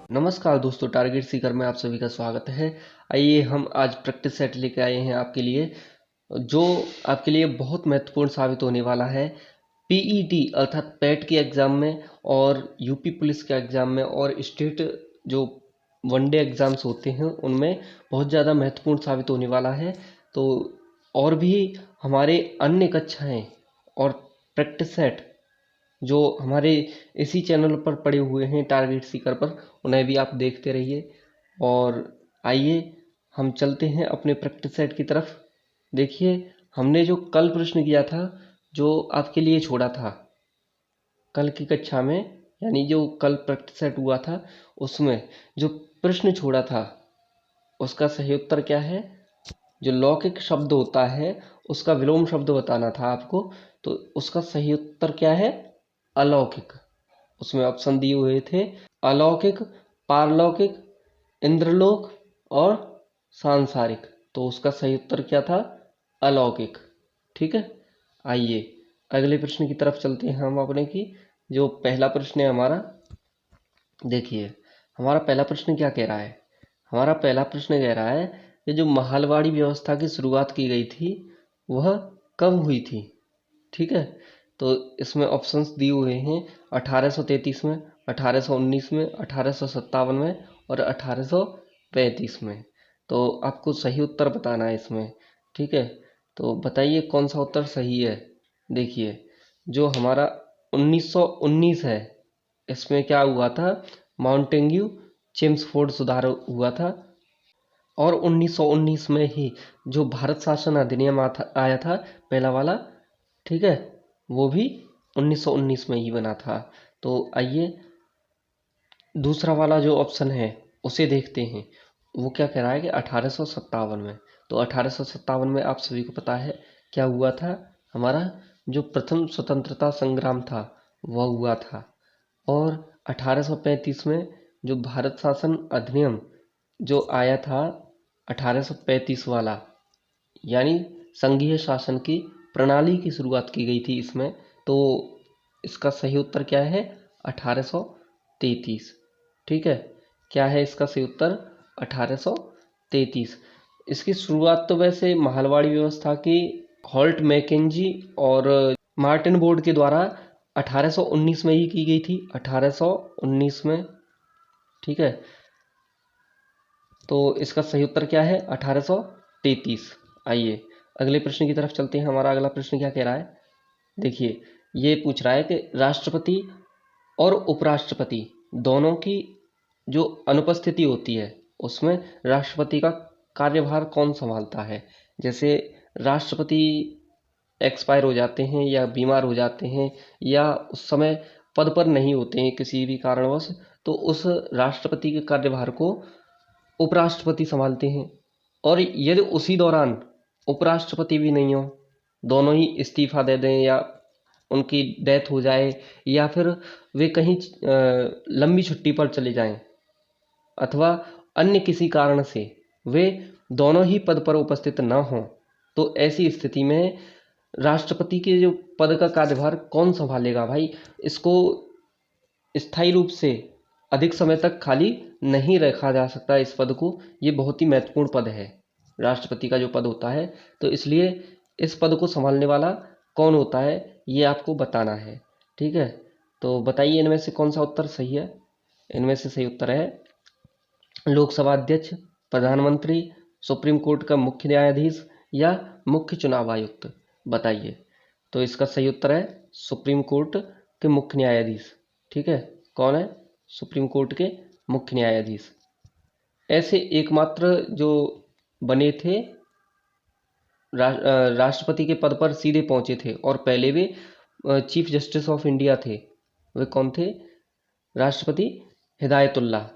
नमस्कार दोस्तों, टारगेट सीकर में आप सभी का स्वागत है। आइए हम आज प्रैक्टिस सेट लेके आए हैं आपके लिए, जो आपके लिए बहुत महत्वपूर्ण साबित होने वाला है। पीईटी अर्थात पैट के एग्ज़ाम में और यूपी पुलिस के एग्ज़ाम में और स्टेट जो वनडे एग्ज़ाम्स होते हैं उनमें बहुत ज़्यादा महत्वपूर्ण साबित होने वाला है। तो और भी हमारे अन्य कक्षाएं और प्रैक्टिस सेट जो हमारे इसी चैनल पर पड़े हुए हैं टारगेट सीकर पर, उन्हें भी आप देखते रहिए। और आइए हम चलते हैं अपने प्रैक्टिस सेट की तरफ। देखिए, हमने जो कल प्रश्न किया था, जो आपके लिए छोड़ा था कल की कक्षा में, यानी जो कल प्रैक्टिस सेट हुआ था उसमें जो प्रश्न छोड़ा था उसका सही उत्तर क्या है। जो लौकिक शब्द होता है उसका विलोम शब्द बताना था आपको, तो उसका सही उत्तर क्या है? अलौकिक। उसमें ऑप्शन दिए हुए थे अलौकिक, पारलौकिक, इंद्रलोक और सांसारिक। तो उसका सही उत्तर क्या था? अलौकिक। ठीक है, आइए अगले प्रश्न की तरफ चलते हैं हम अपने की। जो पहला प्रश्न है हमारा, देखिए हमारा पहला प्रश्न क्या कह रहा है। हमारा पहला प्रश्न कह रहा है कि जो महालवाड़ी व्यवस्था की शुरुआत की गई थी वह कब हुई थी। ठीक है, तो इसमें ऑप्शंस दिए हुए हैं 1833 में, 1819 में, 1857 में और 1835 में। तो आपको सही उत्तर बताना है इसमें। ठीक है, तो बताइए कौन सा उत्तर सही है। देखिए, जो हमारा 1919 है, इसमें क्या हुआ था? माउंटेन्यू चेम्सफोर्ड सुधार हुआ था। और 1919 में ही जो भारत शासन अधिनियम आया था पहला वाला, ठीक है, वो भी 1919 में ही बना था। तो आइए दूसरा वाला जो ऑप्शन है उसे देखते हैं। वो क्या कह रहा है कि 1857 में। तो 1857 में आप सभी को पता है क्या हुआ था। हमारा जो प्रथम स्वतंत्रता संग्राम था वह हुआ था। और 1835 में जो भारत शासन अधिनियम जो आया था 1835 वाला, यानी संघीय शासन की प्रणाली की शुरुआत की गई थी इसमें। तो इसका सही उत्तर क्या है? 1833। ठीक है, क्या है इसका सही उत्तर? 1833। इसकी शुरुआत तो वैसे माहलवाड़ी व्यवस्था की हॉल्ट मैकेंजी और मार्टिन बोर्ड के द्वारा 1819 में ही की गई थी, 1819 में। ठीक है, तो इसका सही उत्तर क्या है? 1833। आइए अगले प्रश्न की तरफ चलते हैं। हमारा अगला प्रश्न क्या कह रहा है, देखिए ये पूछ रहा है कि राष्ट्रपति और उपराष्ट्रपति दोनों की जो अनुपस्थिति होती है उसमें राष्ट्रपति का कार्यभार कौन संभालता है। जैसे राष्ट्रपति एक्सपायर हो जाते हैं या बीमार हो जाते हैं या उस समय पद पर नहीं होते हैं किसी भी कारणवश, तो उस राष्ट्रपति के कार्यभार को उपराष्ट्रपति संभालते हैं। और यदि उसी दौरान उपराष्ट्रपति भी नहीं हो, दोनों ही इस्तीफा दे दें या उनकी डेथ हो जाए या फिर वे कहीं लंबी छुट्टी पर चले जाएं अथवा अन्य किसी कारण से वे दोनों ही पद पर उपस्थित न हों, तो ऐसी स्थिति में राष्ट्रपति के जो पद का कार्यभार कौन संभालेगा भाई। इसको स्थायी रूप से अधिक समय तक खाली नहीं रखा जा सकता इस पद को। ये बहुत ही महत्वपूर्ण पद है राष्ट्रपति का जो पद होता है। तो इसलिए इस पद को संभालने वाला कौन होता है ये आपको बताना है। ठीक है, तो बताइए इनमें से कौन सा उत्तर सही है। इनमें से सही उत्तर है लोकसभा अध्यक्ष, प्रधानमंत्री, सुप्रीम कोर्ट का मुख्य न्यायाधीश या मुख्य चुनाव आयुक्त। बताइए, तो इसका सही उत्तर है सुप्रीम कोर्ट के मुख्य न्यायाधीश। ठीक है, कौन है? सुप्रीम कोर्ट के मुख्य न्यायाधीश। ऐसे एकमात्र जो बने थे राष्ट्रपति के पद पर सीधे पहुंचे थे और पहले वे चीफ जस्टिस ऑफ इंडिया थे। वे कौन थे? राष्ट्रपति हिदायतुल्लाह।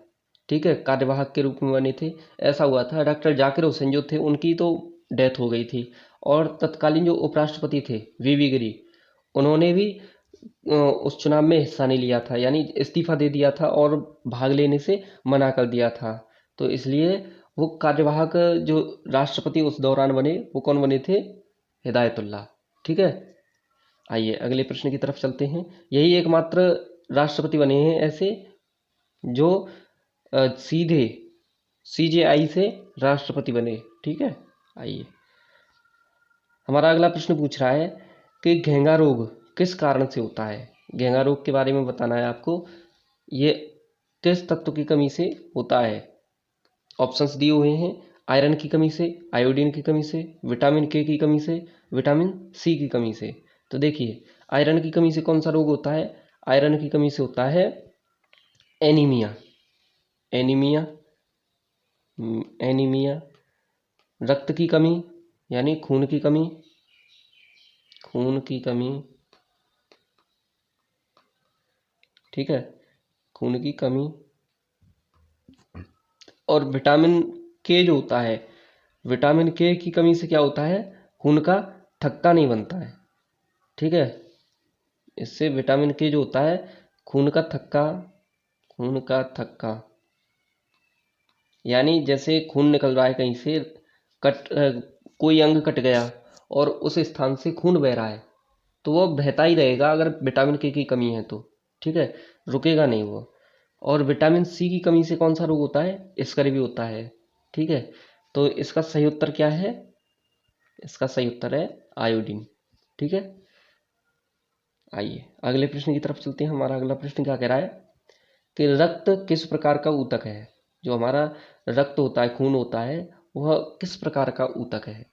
ठीक है, कार्यवाहक के रूप में बने थे। ऐसा हुआ था, डॉक्टर जाकिर हुसैन जो थे उनकी तो डेथ हो गई थी और तत्कालीन जो उपराष्ट्रपति थे वीवी गिरी, उन्होंने भी उस चुनाव में हिस्सा नहीं लिया था, यानी इस्तीफा दे दिया था और भाग लेने से मना कर दिया था। तो इसलिए वो कार्यवाहक जो राष्ट्रपति उस दौरान बने वो कौन बने थे? हिदायतुल्लाह। ठीक है, आइए अगले प्रश्न की तरफ चलते हैं। यही एकमात्र राष्ट्रपति बने हैं ऐसे जो सीधे CJI से राष्ट्रपति बने। ठीक है, आइए हमारा अगला प्रश्न पूछ रहा है कि घेंगा रोग किस कारण से होता है। घेंगा रोग के बारे में बताना है आपको। ये किस तत्व की कमी से होता है। ऑप्शंस दिए हुए हैं, आयरन की कमी से, आयोडीन की कमी से, विटामिन के की कमी से, विटामिन सी की कमी से। तो देखिए, आयरन की कमी से कौन सा रोग होता है। आयरन की कमी से होता है एनीमिया। Anaemia anaemia. रक्त की कमी यानी खून की कमी। खून की कमी, ठीक है, खून की कमी। और विटामिन के जो होता है, विटामिन के की कमी से क्या होता है, खून का थक्का नहीं बनता है। ठीक है, इससे विटामिन के जो होता है, खून का थक्का, खून का थक्का यानी जैसे खून निकल रहा है कहीं से, कोई अंग कट गया और उस स्थान से खून बह रहा है, तो वो बहता ही रहेगा अगर विटामिन के की कमी है तो। ठीक है, रुकेगा नहीं वो। और विटामिन सी की कमी से कौन सा रोग होता है, स्कर्वी होता है। ठीक है, तो इसका सही उत्तर क्या है, इसका सही उत्तर है आयोडीन। ठीक है, आइए अगले प्रश्न की तरफ चलते हैं। हमारा अगला प्रश्न क्या कह रहा है कि रक्त किस प्रकार का ऊतक है। जो हमारा रक्त होता है, खून होता है, वह किस प्रकार का ऊतक है,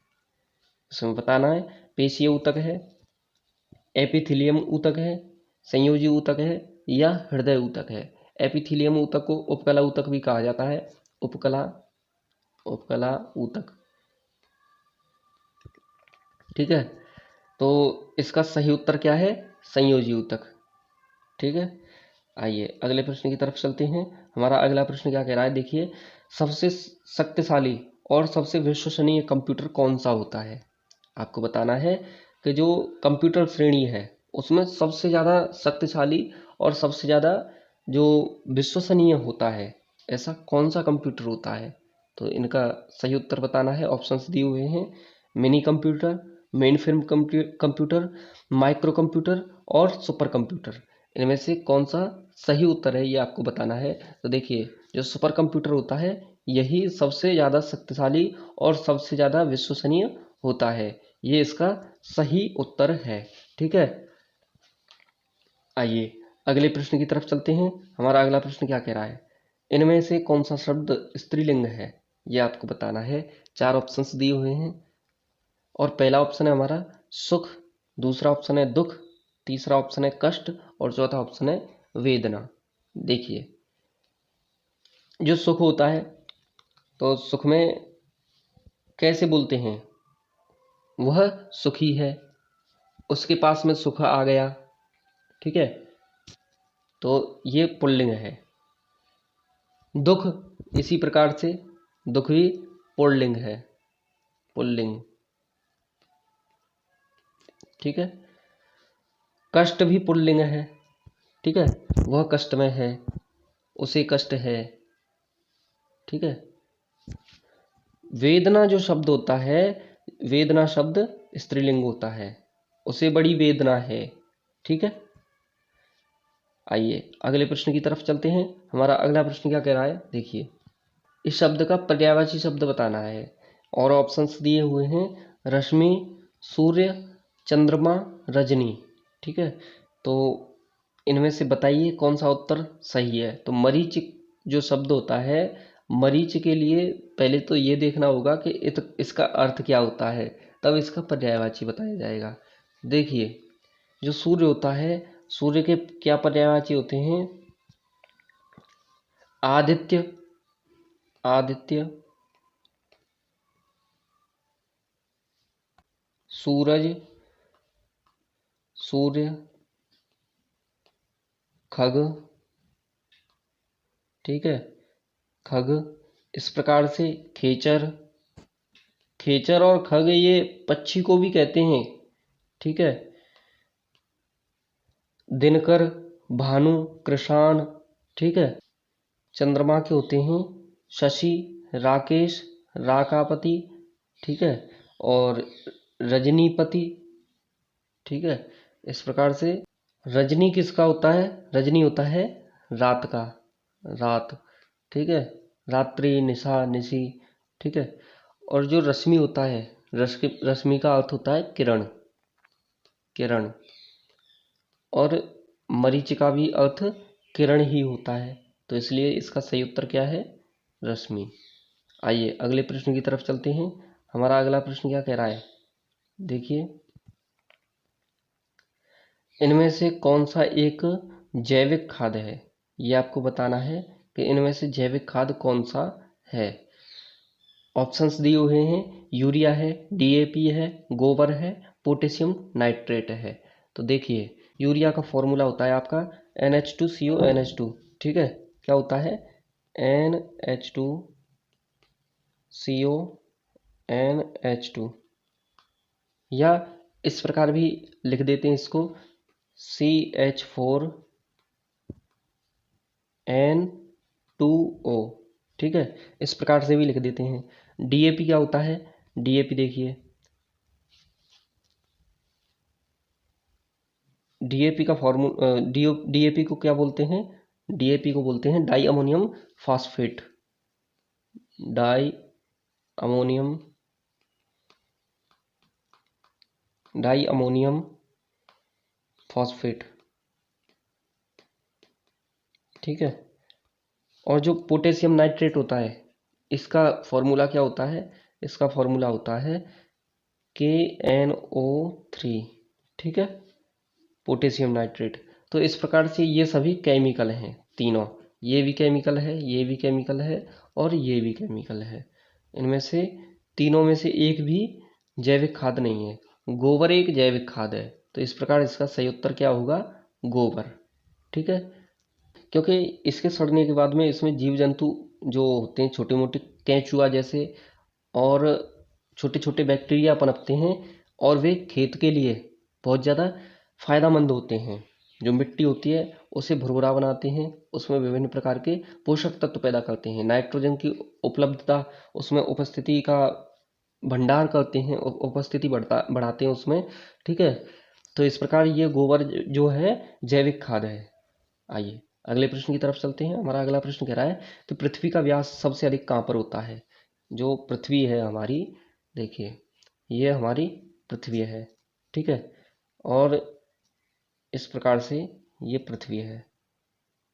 इसमें बताना है। पेशीय ऊतक है, एपिथीलियम ऊतक है, संयोजी ऊतक है, या हृदय ऊतक है। एपिथीलियम ऊतक को उपकला ऊतक भी कहा जाता है। उपकला उपकला ऊतक। ठीक है, तो इसका सही उत्तर क्या है, संयोजी ऊतक। ठीक है, आइए अगले प्रश्न की तरफ चलते हैं। हमारा अगला प्रश्न क्या कह रहा है, देखिए, सबसे शक्तिशाली और सबसे विश्वसनीय कंप्यूटर कौन सा होता है। आपको बताना है कि जो कंप्यूटर श्रेणी है उसमें सबसे ज़्यादा शक्तिशाली और सबसे ज़्यादा जो विश्वसनीय होता है, ऐसा कौन सा कंप्यूटर होता है। तो इनका सही उत्तर बताना है। ऑप्शंस दिए हुए हैं, mini computer, main frame computer, micro computer और सुपर कंप्यूटर। इनमें से कौन सा सही उत्तर है ये आपको बताना है। तो देखिए, जो सुपर कंप्यूटर होता है यही सबसे ज़्यादा शक्तिशाली और सबसे ज़्यादा विश्वसनीय होता है। ये इसका सही उत्तर है। ठीक है, आइए अगले प्रश्न की तरफ चलते हैं। हमारा अगला प्रश्न क्या कह रहा है, इनमें से कौन सा शब्द स्त्रीलिंग है, ये आपको बताना है। 4 ऑप्शंस दिए हुए हैं और पहला ऑप्शन है हमारा सुख, दूसरा ऑप्शन है दुख, तीसरा ऑप्शन है कष्ट और चौथा ऑप्शन है वेदना। देखिए, जो सुख होता है तो सुख में कैसे बोलते हैं, वह सुखी है, उसके पास में सुख आ गया। ठीक है, तो ये पुल्लिंग है। दुख इसी प्रकार से, दुख भी पुल्लिंग है, पुल्लिंग। ठीक है, कष्ट भी पुल्लिंग है। ठीक है, वह कष्ट में है, उसे कष्ट है। ठीक है, वेदना जो शब्द होता है, वेदना शब्द स्त्रीलिंग होता है, उसे बड़ी वेदना है। ठीक है, आइए अगले प्रश्न की तरफ चलते हैं। हमारा अगला प्रश्न क्या कह रहा है, देखिए, इस शब्द का पर्यायवाची शब्द बताना है और ऑप्शंस दिए हुए हैं, रश्मि, सूर्य, चंद्रमा, रजनी। ठीक है, तो इनमें से बताइए कौन सा उत्तर सही है। तो मरीच जो शब्द होता है, मरीच के लिए पहले तो ये देखना होगा कि इसका अर्थ क्या होता है, तब इसका पर्यायवाची बताया जाएगा। देखिए, जो सूर्य होता है, सूर्य के क्या पर्यायवाची होते हैं, आदित्य, आदित्य, सूरज, सूर्य, खग। ठीक है, खग। इस प्रकार से खेचर, खेचर और खग ये पक्षी को भी कहते हैं। ठीक है, दिनकर, भानु, कृषाण। ठीक है, चंद्रमा के होते हैं शशि, राकेश, राकापति। ठीक है, और रजनीपति। ठीक है, इस प्रकार से रजनी किसका होता है, रजनी होता है रात का, रात। ठीक है, रात्रि, निशा, निशी, ठीक है। और जो रश्मि होता है, रश्मि का अर्थ होता है किरण, किरण। और मरीचिका भी अर्थ किरण ही होता है, तो इसलिए इसका सही उत्तर क्या है, रश्मि। आइए अगले प्रश्न की तरफ चलते हैं। हमारा अगला प्रश्न क्या कह रहा है, देखिए, इनमें से कौन सा एक जैविक खाद है, ये आपको बताना है कि इनमें से जैविक खाद कौन सा है। ऑप्शंस दिए हुए हैं, यूरिया है, डीएपी है, गोबर है, पोटेशियम नाइट्रेट है। तो देखिए, यूरिया का फॉर्मूला होता है आपका NH2CO NH2, ठीक है, क्या होता है, NH2CO NH2, या इस प्रकार भी लिख देते हैं इसको, CH4N2O, ठीक है, इस प्रकार से भी लिख देते हैं। डीएपी क्या होता है, डीएपी देखिए, डीएपी का फॉर्मूला, डीएपी को क्या बोलते हैं, डीएपी को बोलते हैं di ammonium phosphate, di ammonium, di ammonium phosphate, ठीक है। और जो पोटेशियम नाइट्रेट होता है, इसका फॉर्मूला क्या होता है, इसका फॉर्मूला होता है KNO3, ठीक है, पोटेशियम नाइट्रेट। तो इस प्रकार से ये सभी केमिकल हैं तीनों, ये भी केमिकल है, ये भी केमिकल है, और ये भी केमिकल है। इनमें से तीनों में से एक भी जैविक खाद नहीं है। गोबर एक जैविक खाद है, तो इस प्रकार इसका सही उत्तर क्या होगा, गोबर, ठीक है। क्योंकि इसके सड़ने के बाद में इसमें जीव जंतु जो होते हैं, छोटे मोटे केंचुआ जैसे और छोटे छोटे बैक्टीरिया पनपते हैं, और वे खेत के लिए बहुत ज़्यादा फायदेमंद होते हैं। जो मिट्टी होती है उसे भुरभुरा बनाते हैं, उसमें विभिन्न प्रकार के पोषक तत्व पैदा करते हैं, नाइट्रोजन की उपलब्धता, उसमें उपस्थिति का भंडार करते हैं, उपस्थिति बढ़ाते हैं उसमें, ठीक है। तो इस प्रकार ये गोबर जो है जैविक खाद है। आइए अगले प्रश्न की तरफ चलते हैं। हमारा अगला प्रश्न कह रहा है कि पृथ्वी का व्यास सबसे अधिक कहाँ पर होता है। जो पृथ्वी है हमारी, देखिए ये हमारी पृथ्वी है, ठीक है, और इस प्रकार से ये पृथ्वी है,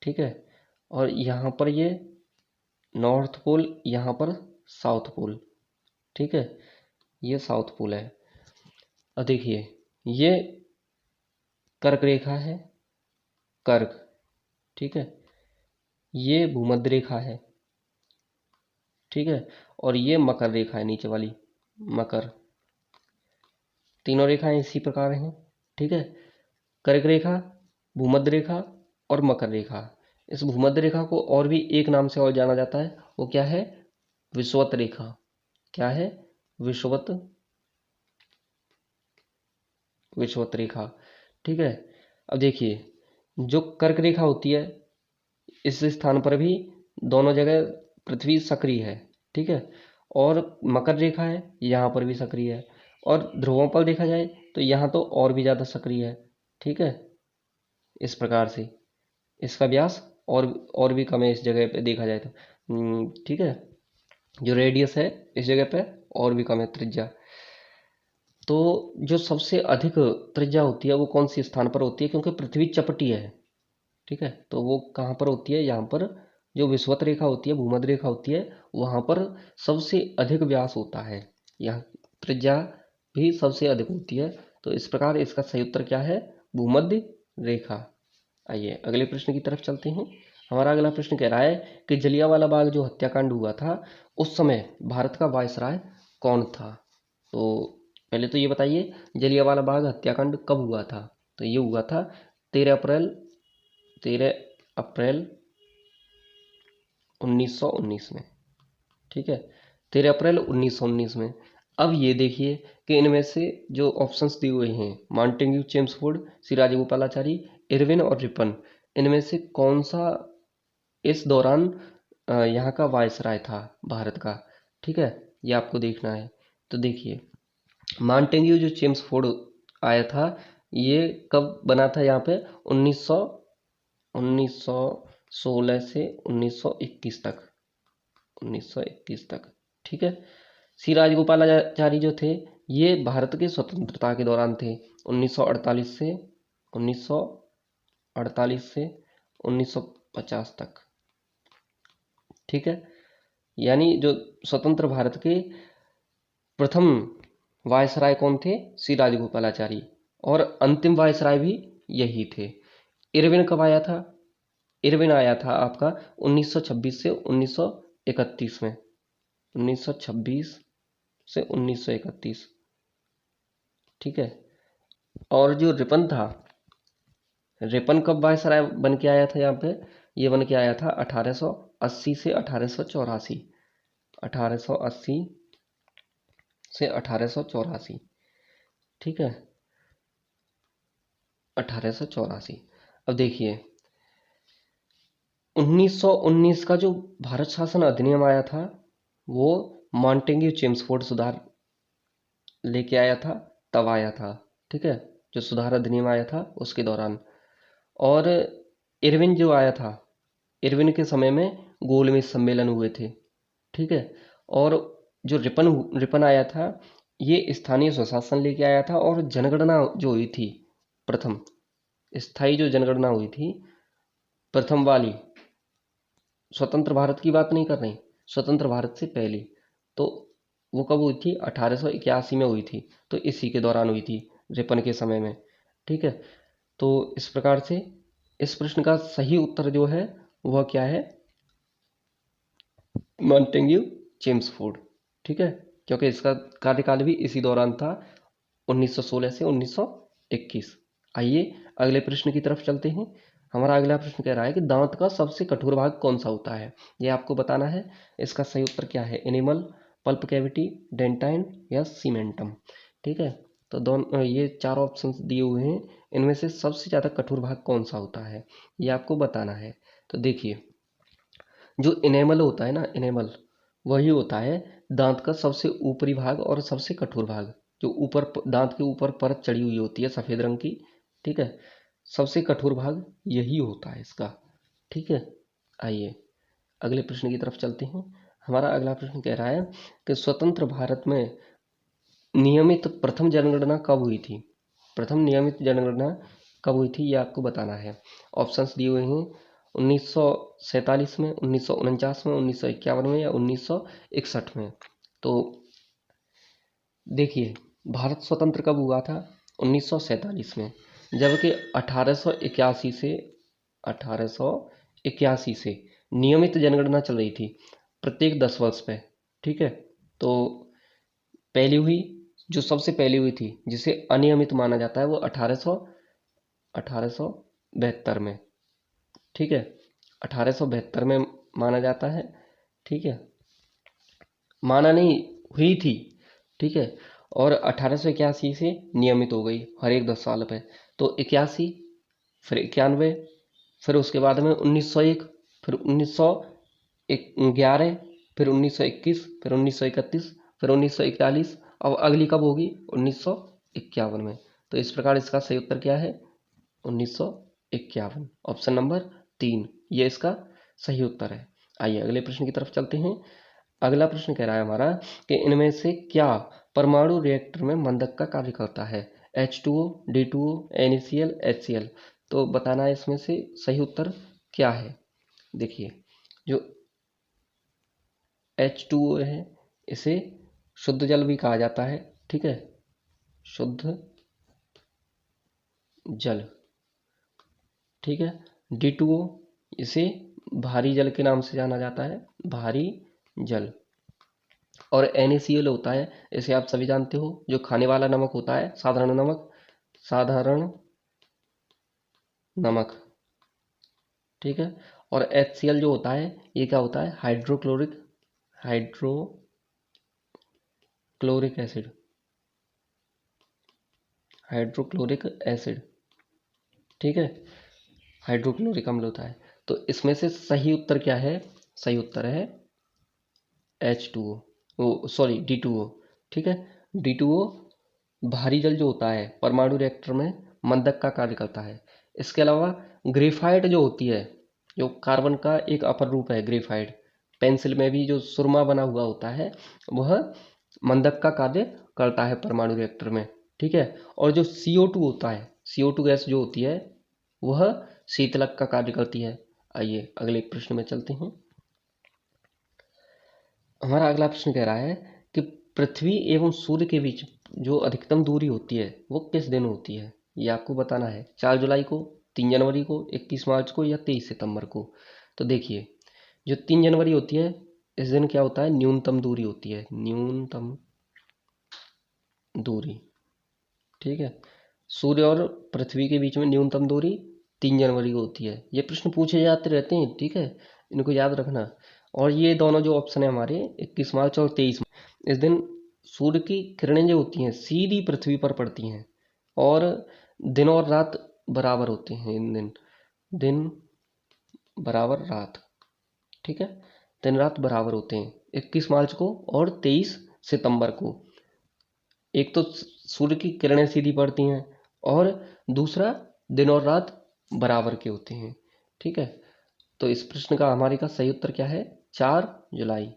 ठीक है, और यहाँ पर ये नॉर्थ पोल, यहाँ पर साउथ पोल, ठीक है, ये साउथ पोल है। अब देखिए, ये कर्क रेखा है, कर्क, ठीक है, ये भूमध्य रेखा है, ठीक है, और ये मकर रेखा है नीचे वाली, मकर। तीनों रेखाएं इसी प्रकार हैं, ठीक है, कर्क रेखा, भूमध्य रेखा और मकर रेखा। इस भूमध्य रेखा को और भी एक नाम से और जाना जाता है, वो क्या है, विषुवत रेखा। क्या है, विषुवत, विषुवत रेखा, ठीक है। अब देखिए, जो कर्क रेखा होती है, इस स्थान पर भी दोनों जगह पृथ्वी सक्रिय है, ठीक है, और मकर रेखा है, यहाँ पर भी सक्रिय है, और ध्रुवों पर देखा जाए तो यहाँ तो और भी ज़्यादा सक्रिय है, ठीक है। इस प्रकार से इसका व्यास और भी कम है इस जगह पे देखा जाए तो, ठीक है, जो रेडियस है इस जगह पे और भी कम है, त्रिज्या। तो जो सबसे अधिक त्रिज्या होती है वो कौन सी स्थान पर होती है, क्योंकि पृथ्वी चपटी है, ठीक है, तो वो कहाँ पर होती है, यहाँ पर जो विषुवत रेखा होती है, भूमध्य रेखा होती है, वहाँ पर सबसे अधिक व्यास होता है, यहाँ त्रिज्या भी सबसे अधिक होती है। तो इस प्रकार इसका सही उत्तर क्या है, भूमध्य रेखा। आइए अगले प्रश्न की तरफ चलते हैं। हमारा अगला प्रश्न कह रहा है कि जलियांवाला बाग जो हत्याकांड हुआ था, उस समय भारत का वायसराय कौन था। तो पहले तो ये बताइए, जलियांवाला बाग हत्याकांड कब हुआ था। तो ये हुआ था 13 अप्रैल 1919 में, ठीक है, 13 अप्रैल 1919 में। अब ये देखिए कि इनमें से जो ऑप्शंस दिए हुए हैं, मॉन्टेग्यू, चेम्सफोर्ड, सिराजगोपालाचारी, इरविन और रिपन, इनमें से कौन सा इस दौरान यहाँ का वायसराय था भारत का, ठीक है, ये आपको देखना है। तो देखिए, मॉन्टेग्यू जो चेम्सफोर्ड आया था, ये कब बना था यहाँ पे, 1916 से 1921 तक, 1921 तक। ठीक है। सी राजगोपालाचारी जो थे ये भारत के स्वतंत्रता के दौरान थे, 1948 से 1950 तक। ठीक है। यानी जो स्वतंत्र भारत के प्रथम वायसराय कौन थे? सी राजगोपालाचारी। और अंतिम वायसराय भी यही थे। इरविन कब आया था? इरविन आया था आपका 1926 से 1931 में, 1926 से 1931। ठीक है। और जो रिपन था, रिपन कब वायसराय बन के आया था यहाँ पे? ये बन के आया था 1880 से 1884, 1880 से 1884। ठीक है, 1884। अब देखिए 1919 का जो भारत शासन अधिनियम आया था वो मॉन्टेग्यू चेम्सफोर्ड सुधार लेके आया था, तब आया था। ठीक है, जो सुधार अधिनियम आया था उसके दौरान। और इरविन जो आया था, इरविन के समय में गोलमेज सम्मेलन हुए थे। ठीक है। और जो रिपन आया था ये स्थानीय स्वशासन लेके आया था। और जनगणना जो हुई थी प्रथम, स्थायी जो जनगणना हुई थी प्रथम वाली, स्वतंत्र भारत की बात नहीं कर रही, स्वतंत्र भारत से पहले, तो वो कब हुई थी? 1881 में हुई थी। तो इसी के दौरान हुई थी, रिपन के समय में। ठीक है। तो इस प्रकार से इस प्रश्न का सही उत्तर जो है वह क्या है? Montagu Chelmsford. ठीक है, क्योंकि इसका कार्यकाल भी इसी दौरान था, 1916 से 1921। आइए अगले प्रश्न की तरफ चलते हैं। हमारा अगला प्रश्न कह रहा है कि दांत का सबसे कठोर भाग कौन सा होता है? ये आपको बताना है। इसका सही उत्तर क्या है? एनिमल, पल्प कैविटी, डेंटाइन या सीमेंटम। ठीक है। तो दोनों ये चार ऑप्शंस दिए हुए हैं, इनमें से सबसे ज़्यादा कठोर भाग कौन सा होता है ये आपको बताना है। तो देखिए जो इनेमल होता है ना, इनेमल वही होता है दांत का सबसे ऊपरी भाग और सबसे कठोर भाग, जो ऊपर दांत के ऊपर परत चढ़ी हुई होती है सफ़ेद रंग की। ठीक है, सबसे कठोर भाग यही होता है इसका। ठीक है। आइए अगले प्रश्न की तरफ चलते हैं। हमारा अगला प्रश्न कह रहा है कि स्वतंत्र भारत में नियमित प्रथम जनगणना कब हुई थी? प्रथम नियमित जनगणना कब हुई थी ये आपको बताना है। ऑप्शंस दिए हुए हैं 1947 में, 1949 में, 1951 में या 1961 में। तो देखिए भारत स्वतंत्र कब हुआ था? 1947 में। जबकि 1881 से नियमित जनगणना चल रही थी प्रत्येक 10 वर्ष पे। ठीक है। तो पहली हुई, जो सबसे पहली हुई थी जिसे अनियमित माना जाता है, वो 1872 में। ठीक है, 1872 में माना जाता है। ठीक है, माना नहीं, हुई थी। ठीक है। और 1881 से नियमित हो गई हर एक 10 साल पे। तो 81, फिर 91, फिर उसके बाद में 1901, फिर 1911, फिर 1921, फिर 1931, फिर 1941। अब अगली कब होगी? 1951 में। तो इस प्रकार इसका सही उत्तर क्या है? 1951। ऑप्शन नंबर 3 ये इसका सही उत्तर है। आइए अगले प्रश्न की तरफ चलते हैं। अगला प्रश्न कह रहा है हमारा कि इनमें से क्या परमाणु रिएक्टर में मंदक का कार्य करता है? H2O, D2O, NaCl, HCl। तो बताना है इसमें से सही उत्तर क्या है। देखिए जो H2O है इसे शुद्ध जल भी कहा जाता है। ठीक है, शुद्ध जल। ठीक है। D2O इसे भारी जल के नाम से जाना जाता है, भारी जल। और NaCl होता है, इसे आप सभी जानते हो, जो खाने वाला नमक होता है, साधारण नमक, साधारण नमक। ठीक है। और HCl जो होता है ये क्या होता है? Hydrochloric acid, hydrochloric acid. ठीक है, हाइड्रोक्लोरिक अम्ल होता है। तो इसमें से सही उत्तर क्या है? सही उत्तर है H2O, वो सॉरी D2O। ठीक है, D2O भारी जल जो होता है परमाणु रिएक्टर में मंदक का कार्य करता है। इसके अलावा ग्रेफाइट जो होती है, जो कार्बन का एक अपर रूप है ग्रेफाइट, पेंसिल में भी जो सुरमा बना हुआ होता है वह मंदक का कार्य करता है परमाणु रिएक्टर में, ठीक है। और जो CO2 होता है, CO2 गैस जो होती है वह शीतलक का कार्य करती है। आइए अगले प्रश्न में चलते हैं। हमारा अगला प्रश्न कह रहा है कि पृथ्वी एवं सूर्य के बीच जो अधिकतम दूरी होती है वो किस दिन होती है। ये आपको बताना है, 4 जुलाई को, 3 जनवरी को, 21 मार्च को या 23 सितंबर को। तो देखिए, जो 3 जनवरी होती है इस दिन क्या होता है, न्यूनतम दूरी होती है, न्यूनतम दूरी, ठीक है। सूर्य और पृथ्वी के बीच में न्यूनतम दूरी 3 जनवरी को होती है। ये प्रश्न पूछे जाते रहते हैं, ठीक है, इनको याद रखना। और ये दोनों जो ऑप्शन है हमारे 21 मार्च और 23 मार्च, इस दिन सूर्य की किरणें जो होती हैं सीधी पृथ्वी पर पड़ती हैं और दिन और रात बराबर होते हैं। इन दिन बराबर रात, ठीक है, दिन रात बराबर होते हैं 21 मार्च को और 23 सितंबर को। एक तो सूर्य की किरणें सीधी पड़ती हैं और दूसरा दिन और रात बराबर के होते हैं, ठीक है। तो इस प्रश्न का हमारे का सही उत्तर क्या है, 4 जुलाई।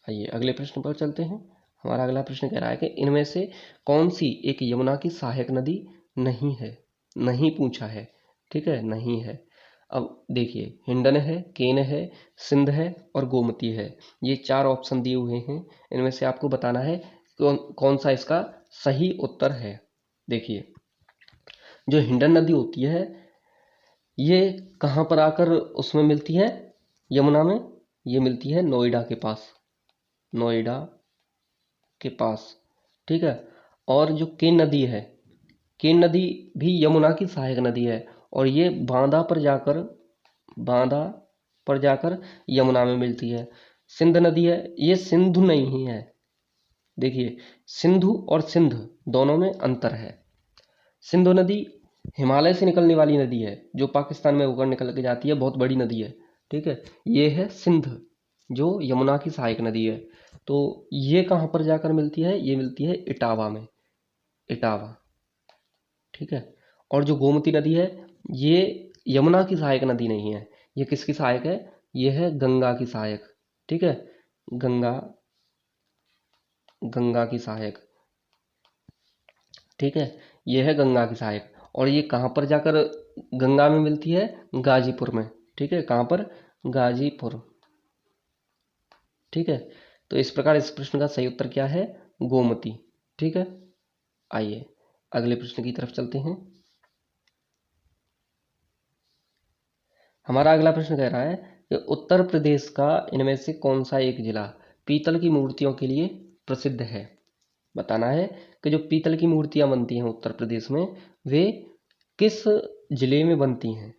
आइए अगले प्रश्न पर चलते हैं। हमारा अगला प्रश्न कह रहा है कि इनमें से कौन सी एक यमुना की सहायक नदी नहीं है। नहीं पूछा है, ठीक है, नहीं है। अब देखिए, हिंडन है, केन है, सिंध है और गोमती है। ये 4 ऑप्शन दिए हुए हैं, इनमें से आपको बताना है कौन कौन सा इसका सही उत्तर है। देखिए, जो हिंडन नदी होती है ये कहाँ पर आकर उसमें मिलती है, यमुना में। ये मिलती है नोएडा के पास, नोएडा के पास, ठीक है। और जो केन नदी है, केन नदी भी यमुना की सहायक नदी है और ये बांदा पर जाकर यमुना में मिलती है। सिंध नदी है, ये सिंधु नहीं है। देखिए, सिंधु और सिंध दोनों में अंतर है। सिंधु नदी हिमालय से निकलने वाली नदी है जो पाकिस्तान में होकर निकल के जाती है, बहुत बड़ी नदी है, ठीक है। ये है सिंध जो यमुना की सहायक नदी है। तो ये कहाँ पर जाकर मिलती है, ये मिलती है इटावा में, इटावा, ठीक है। और जो गोमती नदी है ये यमुना की सहायक नदी नहीं है, ये किसकी सहायक है, ये है गंगा की सहायक, ठीक है। गंगा, गंगा की सहायक, ठीक है, ये है गंगा की सहायक। और ये कहाँ पर जाकर गंगा में मिलती है, गाजीपुर में, ठीक है। कहाँ पर, गाजीपुर, ठीक है। तो इस प्रकार इस प्रश्न का सही उत्तर क्या है, गोमती, ठीक है। आइए अगले प्रश्न की तरफ चलते हैं। हमारा अगला प्रश्न कह रहा है कि उत्तर प्रदेश का इनमें से कौन सा एक जिला पीतल की मूर्तियों के लिए प्रसिद्ध है। बताना है कि जो पीतल की मूर्तियां बनती हैं उत्तर प्रदेश में वे किस जिले में बनती हैं।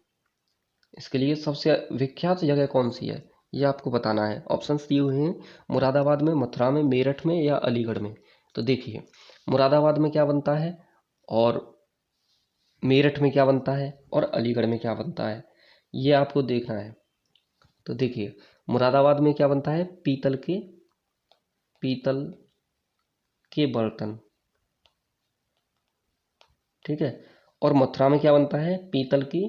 इसके लिए सबसे विख्यात जगह कौन सी है ये आपको बताना है। ऑप्शंस दिए हुए हैं, मुरादाबाद में, मथुरा में, मेरठ में या अलीगढ़ में। तो देखिए, मुरादाबाद में क्या बनता है और मेरठ में क्या बनता है और अलीगढ़ में क्या बनता है, ये आपको देखना है। तो देखिए, मुरादाबाद में क्या बनता है, पीतल के बर्तन, ठीक है। और मथुरा में क्या बनता है, पीतल की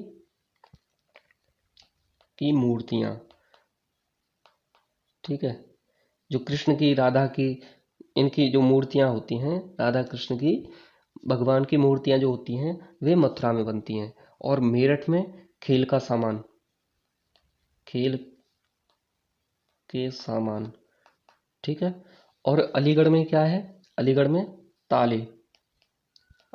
मूर्तियां, ठीक है। जो कृष्ण की, राधा की, इनकी जो मूर्तियां होती हैं, राधा कृष्ण की, भगवान की मूर्तियां जो होती हैं वे मथुरा में बनती हैं। और मेरठ में खेल का सामान, खेल के सामान, ठीक है। और अलीगढ़ में क्या है, अलीगढ़ में ताले,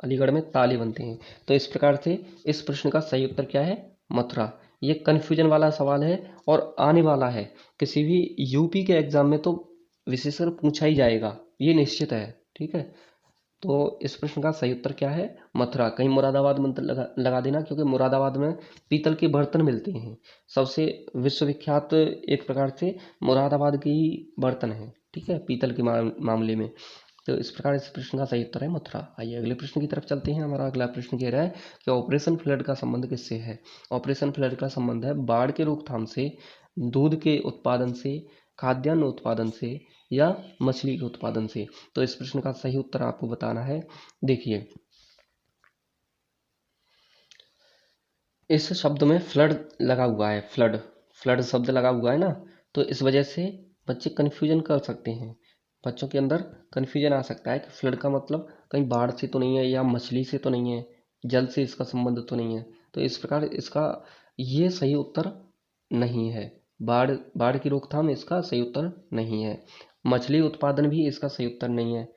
अलीगढ़ में ताले बनते हैं। तो इस प्रकार से इस प्रश्न का सही उत्तर क्या है, मथुरा। ये कन्फ्यूजन वाला सवाल है और आने वाला है, किसी भी यूपी के एग्जाम में तो विशेषकर पूछा ही जाएगा, ये निश्चित है, ठीक है। तो इस प्रश्न का सही उत्तर क्या है, मथुरा। कहीं मुरादाबाद मंत्र लगा देना, क्योंकि मुरादाबाद में पीतल के बर्तन मिलते हैं। सबसे विश्वविख्यात एक प्रकार से मुरादाबाद के ही बर्तन हैं, ठीक है, पीतल के मामले में। तो इस प्रकार इस प्रश्न का सही उत्तर है मथुरा। आइए अगले प्रश्न की तरफ चलते हैं। हमारा अगला प्रश्न कह रहा है कि ऑपरेशन फ्लड का संबंध किससे है। ऑपरेशन फ्लड का संबंध है बाढ़ के रोकथाम से, दूध के उत्पादन से, खाद्यान्न उत्पादन से या मछली के उत्पादन से। तो इस प्रश्न का सही उत्तर आपको बताना है। देखिए, इस शब्द में फ्लड लगा हुआ है, फ्लड, फ्लड शब्द लगा हुआ है ना, तो इस वजह से बच्चे कन्फ्यूजन कर सकते हैं, बच्चों के अंदर कन्फ्यूजन आ सकता है कि फ्लड का मतलब कहीं बाढ़ से तो नहीं है, या मछली से तो नहीं है, जल से इसका संबंध तो नहीं है। तो इस प्रकार इसका ये सही उत्तर नहीं है। बाढ़ बाढ़ की रोकथाम इसका सही उत्तर नहीं है। मछली उत्पादन भी इसका सही उत्तर नहीं है।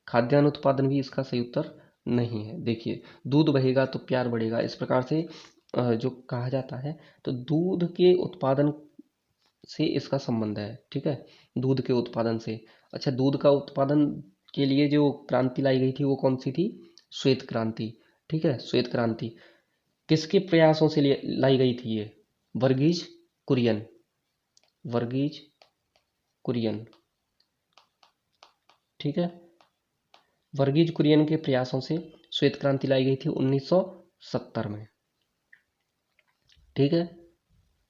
खाद्यान्न उत्पादन भी इसका सही उत्तर नहीं है। देखिए, दूध बहेगा तो प्यार बढ़ेगा, इस प्रकार से जो कहा जाता है, तो दूध के उत्पादन से इसका संबंध है। ठीक है, दूध के उत्पादन से। अच्छा, दूध का उत्पादन के लिए जो क्रांति लाई गई थी वो कौन सी थी? श्वेत क्रांति। ठीक है, श्वेत क्रांति किसके प्रयासों से लाई गई थी ये? वर्गीज कुरियन। वर्गीज कुरियन। ठीक है, वर्गीज कुरियन के प्रयासों से श्वेत क्रांति लाई गई थी 1970 में। ठीक है,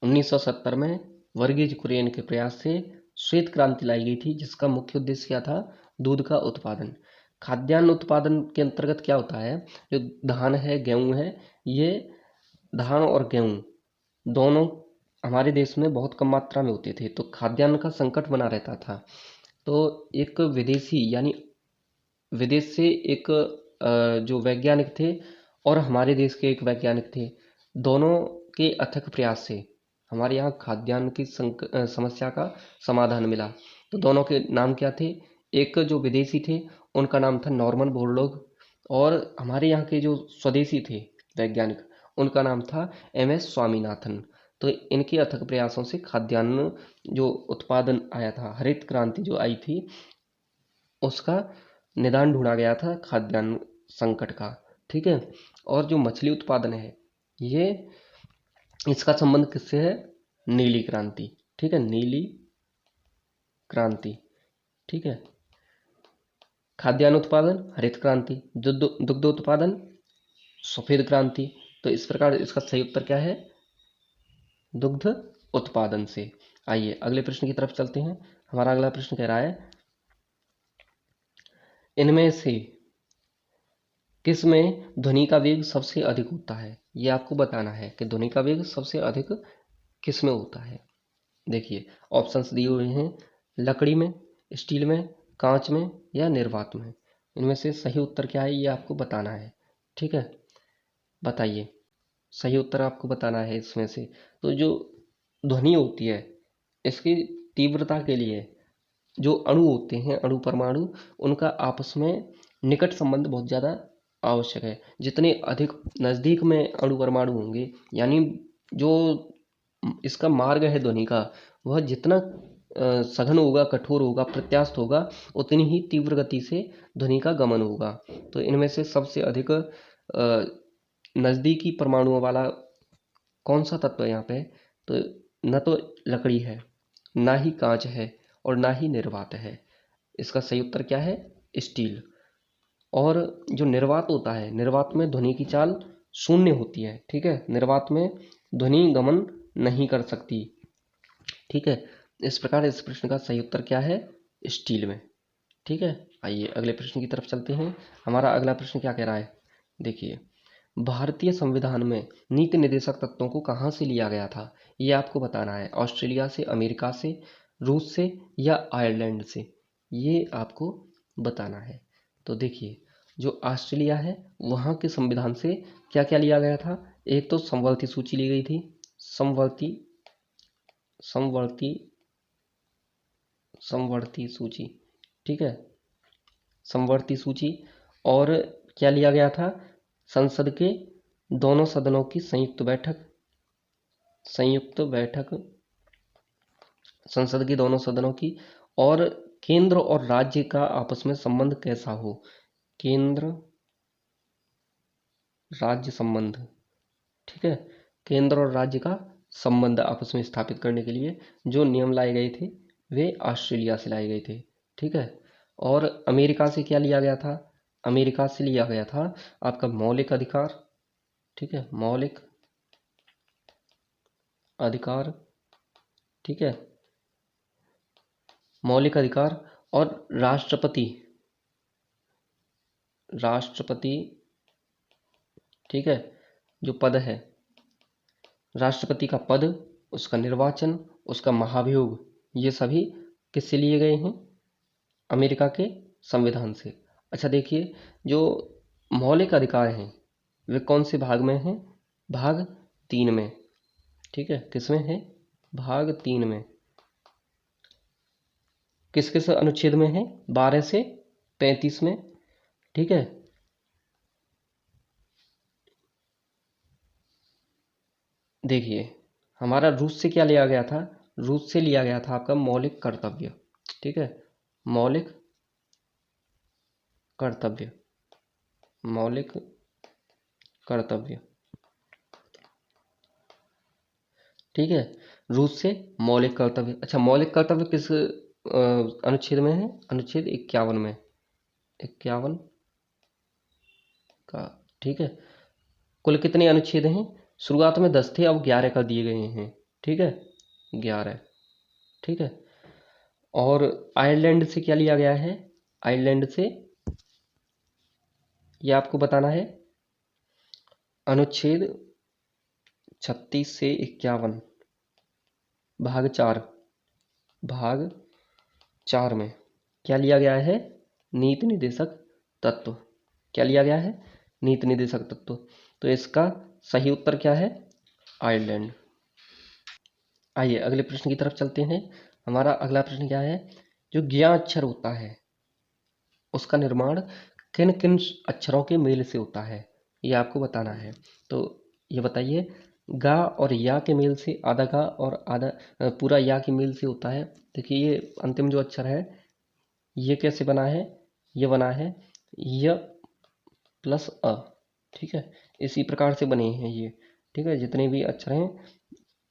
1970 में वर्गीज कुरियन के प्रयास से श्वेत क्रांति लाई गई थी, जिसका मुख्य उद्देश्य क्या था? दूध का उत्पादन। खाद्यान्न उत्पादन के अंतर्गत क्या होता है? जो धान है, गेहूं है, ये धान और गेहूं दोनों हमारे देश में बहुत कम मात्रा में होते थे, तो खाद्यान्न का संकट बना रहता था। तो एक विदेशी, यानी विदेश से एक जो वैज्ञानिक थे और हमारे देश के एक वैज्ञानिक थे, दोनों के अथक प्रयास से हमारे यहाँ खाद्यान्न की समस्या का समाधान मिला। तो दोनों के नाम क्या थे? एक जो विदेशी थे उनका नाम था नॉर्मन बोरलॉग, और हमारे यहाँ के जो स्वदेशी थे वैज्ञानिक, उनका नाम था MS स्वामीनाथन। तो इनके अथक प्रयासों से खाद्यान्न जो उत्पादन आया था, हरित क्रांति जो आई थी, उसका निदान ढूंढा गया था खाद्यान्न संकट का। ठीक है, और जो मछली उत्पादन है, ये इसका संबंध किससे है? नीली क्रांति। ठीक है, नीली क्रांति। ठीक है, खाद्यान्न उत्पादन हरित क्रांति, दुग्ध उत्पादन सफेद क्रांति। तो इस प्रकार इसका सही उत्तर क्या है? दुग्ध उत्पादन से। आइए अगले प्रश्न की तरफ चलते हैं। हमारा अगला प्रश्न कह रहा है, इनमें से किस में ध्वनि का वेग सबसे अधिक होता है? ये आपको बताना है कि ध्वनि का वेग सबसे अधिक किस में होता है। देखिए, ऑप्शंस दिए हुए हैं, लकड़ी में, स्टील में, कांच में, या निर्वात में। इनमें से सही उत्तर क्या है ये आपको बताना है। ठीक है, बताइए, सही उत्तर आपको बताना है इसमें से। तो जो ध्वनि होती है, इसकी तीव्रता के लिए जो अणु होते हैं, अणु परमाणु, उनका आपस में निकट संबंध बहुत ज़्यादा आवश्यक है। जितने अधिक नज़दीक में अणु परमाणु होंगे, यानी जो इसका मार्ग है ध्वनि का, वह जितना सघन होगा, कठोर होगा, प्रत्यास्थ होगा, उतनी ही तीव्र गति से ध्वनि का गमन होगा। तो इनमें से सबसे अधिक नज़दीकी परमाणुओं वाला कौन सा तत्व है यहाँ पे? तो न तो लकड़ी है, ना ही कांच है, और ना ही निर्वात है। इसका सही उत्तर क्या है? स्टील। और जो निर्वात होता है, निर्वात में ध्वनि की चाल शून्य होती है। ठीक है, निर्वात में ध्वनि गमन नहीं कर सकती। ठीक है, इस प्रकार इस प्रश्न का सही उत्तर क्या है? स्टील में। ठीक है, आइए अगले प्रश्न की तरफ चलते हैं। हमारा अगला प्रश्न क्या कह रहा है? देखिए, भारतीय संविधान में नीति निर्देशक तत्वों को कहाँ से लिया गया था? ये आपको बताना है। ऑस्ट्रेलिया से, अमेरिका से, रूस से, या आयरलैंड से? ये आपको बताना है। तो देखिए, जो ऑस्ट्रेलिया है, वहाँ के संविधान से क्या क्या लिया गया था? एक तो समवर्ती सूची ली गई थी, समवर्ती समवर्ती समवर्ती सूची। ठीक है, समवर्ती सूची। और क्या लिया गया था? संसद के दोनों सदनों की संयुक्त बैठक। संयुक्त बैठक संसद के दोनों सदनों की। और केंद्र और राज्य का आपस में संबंध कैसा हो? केंद्र राज्य संबंध। ठीक है, केंद्र और राज्य का संबंध आपस में स्थापित करने के लिए जो नियम लाए गए थे, वे ऑस्ट्रेलिया से लाए गए थे। ठीक है, और अमेरिका से क्या लिया गया था? अमेरिका से लिया गया था आपका मौलिक अधिकार। ठीक है, मौलिक अधिकार। ठीक है, मौलिक अधिकार। और राष्ट्रपति राष्ट्रपति ठीक है, जो पद है, राष्ट्रपति का पद, उसका निर्वाचन, उसका महाभियोग, ये सभी किससे लिए गए हैं? अमेरिका के संविधान से। अच्छा देखिए, जो मौलिक अधिकार हैं वे कौन से भाग में हैं? भाग 3 में। ठीक है, किसमें है? भाग 3 में। किस किस अनुच्छेद में है? 12 से 35 में। ठीक है, देखिए हमारा रूस से क्या लिया गया था? रूस से लिया गया था आपका मौलिक कर्तव्य। ठीक है, मौलिक कर्तव्य, मौलिक कर्तव्य। ठीक है, रूस से मौलिक कर्तव्य। अच्छा, मौलिक कर्तव्य किस अनुच्छेद में है? अनुच्छेद 51 में। 51 का। ठीक है, कुल कितने अनुच्छेद हैं? शुरुआत में 10 थे, अब 11 कर दिए गए हैं। ठीक है, 11। ठीक है, और आयरलैंड से क्या लिया गया है? आयरलैंड से ये आपको बताना है, अनुच्छेद 36 से 51, भाग 4। भाग 4 में क्या लिया गया है? नीति निर्देशक तत्व। क्या लिया गया है? नीति निर्देशक तत्व। तो इसका सही उत्तर क्या है? आयरलैंड। आइए अगले प्रश्न की तरफ चलते हैं। हमारा अगला प्रश्न क्या है? जो ज्ञाक्षर होता है उसका निर्माण किन किन अक्षरों के मेल से होता है, ये आपको बताना है। तो ये बताइए, गा और या के मेल से, आधा गा और आधा पूरा या के मेल से होता है। देखिए ये अंतिम जो अक्षर है ये कैसे बना है? ये बना है य प्लस अ। ठीक है, इसी प्रकार से बने हैं ये। ठीक है, जितने भी अक्षर हैं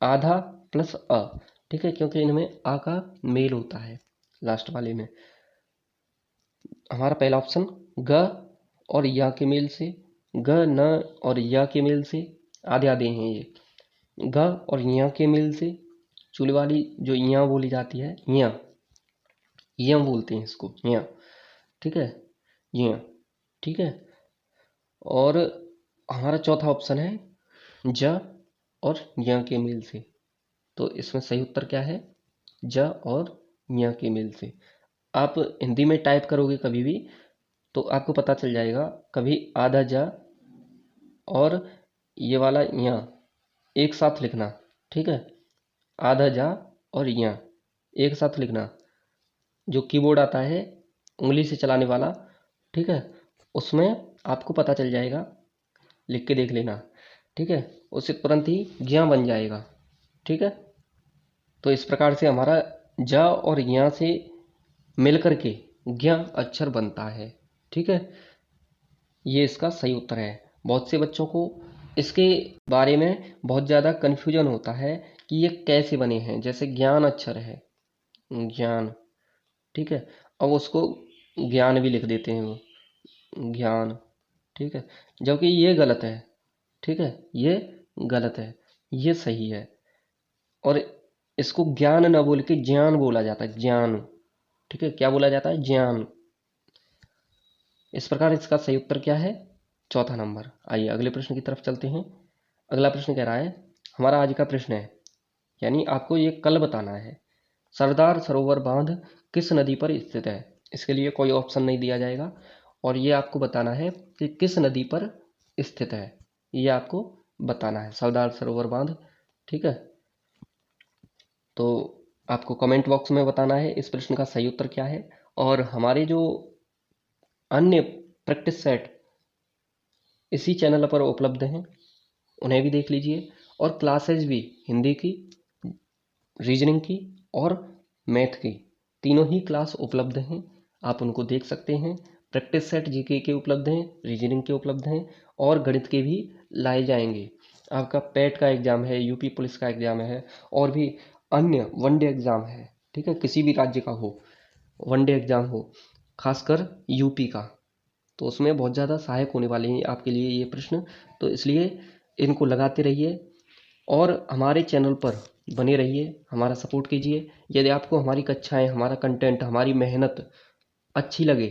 आधा प्लस अ। ठीक है, क्योंकि इनमें आ का मेल होता है लास्ट वाले में। हमारा पहला ऑप्शन ग और या के मेल से, ग न और या के मेल से, आधे आधे हैं ये। ग और या के मेल से, चूल वाली जो या बोली जाती है, या बोलते हैं इसको, या। ठीक है, या। ठीक है, और हमारा चौथा ऑप्शन है ज और या के मेल से। तो इसमें सही उत्तर क्या है? ज और या के मेल से। आप हिंदी में टाइप करोगे कभी भी तो आपको पता चल जाएगा, कभी आधा जा और ये वाला या एक साथ लिखना। ठीक है, आधा जा और या एक साथ लिखना। जो कीबोर्ड आता है उंगली से चलाने वाला, ठीक है, उसमें आपको पता चल जाएगा, लिख के देख लेना। ठीक है, उससे तुरंत ही ज्ञा बन जाएगा। ठीक है, तो इस प्रकार से हमारा ज और या से मिलकर के ज्ञ अक्षर बनता है। ठीक है, ये इसका सही उत्तर है। बहुत से बच्चों को इसके बारे में बहुत ज़्यादा कन्फ्यूजन होता है कि ये कैसे बने हैं। जैसे ज्ञान अक्षर है, ज्ञान। ठीक है, अब उसको ज्ञान भी लिख देते हैं वो, ज्ञान। ठीक है, जबकि ये गलत है। ठीक है, ये गलत है, ये सही है। और इसको ज्ञान न बोल के ज्ञान बोला जाता है, ज्ञान। ठीक है, क्या बोला जाता है? ज्ञान। इस प्रकार इसका सही उत्तर क्या है? चौथा नंबर। आइए अगले प्रश्न की तरफ चलते हैं। अगला प्रश्न कह रहा है, हमारा आज का प्रश्न है, यानी आपको ये कल बताना है, सरदार सरोवर बांध किस नदी पर स्थित है? इसके लिए कोई ऑप्शन नहीं दिया जाएगा और ये आपको बताना है कि किस नदी पर स्थित है, ये आपको बताना है सरदार सरोवर बांध। ठीक है, तो आपको कमेंट बॉक्स में बताना है इस प्रश्न का सही उत्तर क्या है। और हमारे जो अन्य प्रैक्टिस सेट इसी चैनल पर उपलब्ध हैं, उन्हें भी देख लीजिए। और क्लासेज भी हिंदी की, रीजनिंग की और मैथ की, तीनों ही क्लास उपलब्ध हैं, आप उनको देख सकते हैं। प्रैक्टिस सेट जीके के उपलब्ध हैं, रीजनिंग के उपलब्ध हैं और गणित के भी लाए जाएंगे। आपका पेट का एग्ज़ाम है, यूपी पुलिस का एग्ज़ाम है और भी अन्य वनडे एग्ज़ाम है। ठीक है, किसी भी राज्य का हो, वनडे एग्ज़ाम हो, खासकर यूपी का, तो उसमें बहुत ज़्यादा सहायक होने वाले हैं आपके लिए ये प्रश्न। तो इसलिए इनको लगाते रहिए और हमारे चैनल पर बने रहिए, हमारा सपोर्ट कीजिए। यदि आपको हमारी कक्षाएं, हमारा कंटेंट, हमारी मेहनत अच्छी लगे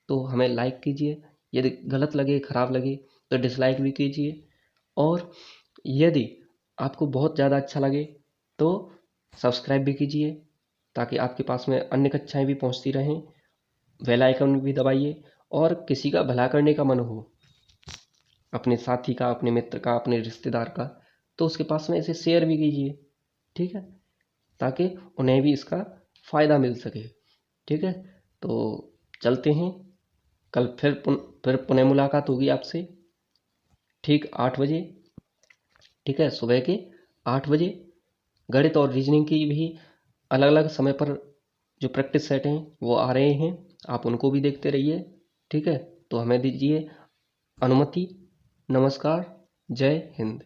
तो हमें लाइक कीजिए, यदि गलत लगे, खराब लगे तो डिसलाइक भी कीजिए। और यदि आपको बहुत ज़्यादा अच्छा लगे तो सब्सक्राइब भी कीजिए। ताकि आपके पास में अन्य कक्षाएं भी पहुंचती रहें। बेल आइकन भी दबाइए, और किसी का भला करने का मन हो, अपने साथी का, अपने मित्र का, अपने रिश्तेदार का, तो उसके पास में इसे शेयर भी कीजिए, ठीक है, ताकि उन्हें भी इसका फ़ायदा मिल सके। ठीक है, तो चलते हैं, कल फिर पुनः मुलाकात होगी आपसे ठीक 8 बजे। ठीक है, सुबह के 8 बजे। गणित और रीजनिंग की भी अलग अलग समय पर जो प्रैक्टिस सेट हैं वो आ रहे हैं, आप उनको भी देखते रहिए। ठीक है, तो हमें दीजिए अनुमति। नमस्कार, जय हिंद।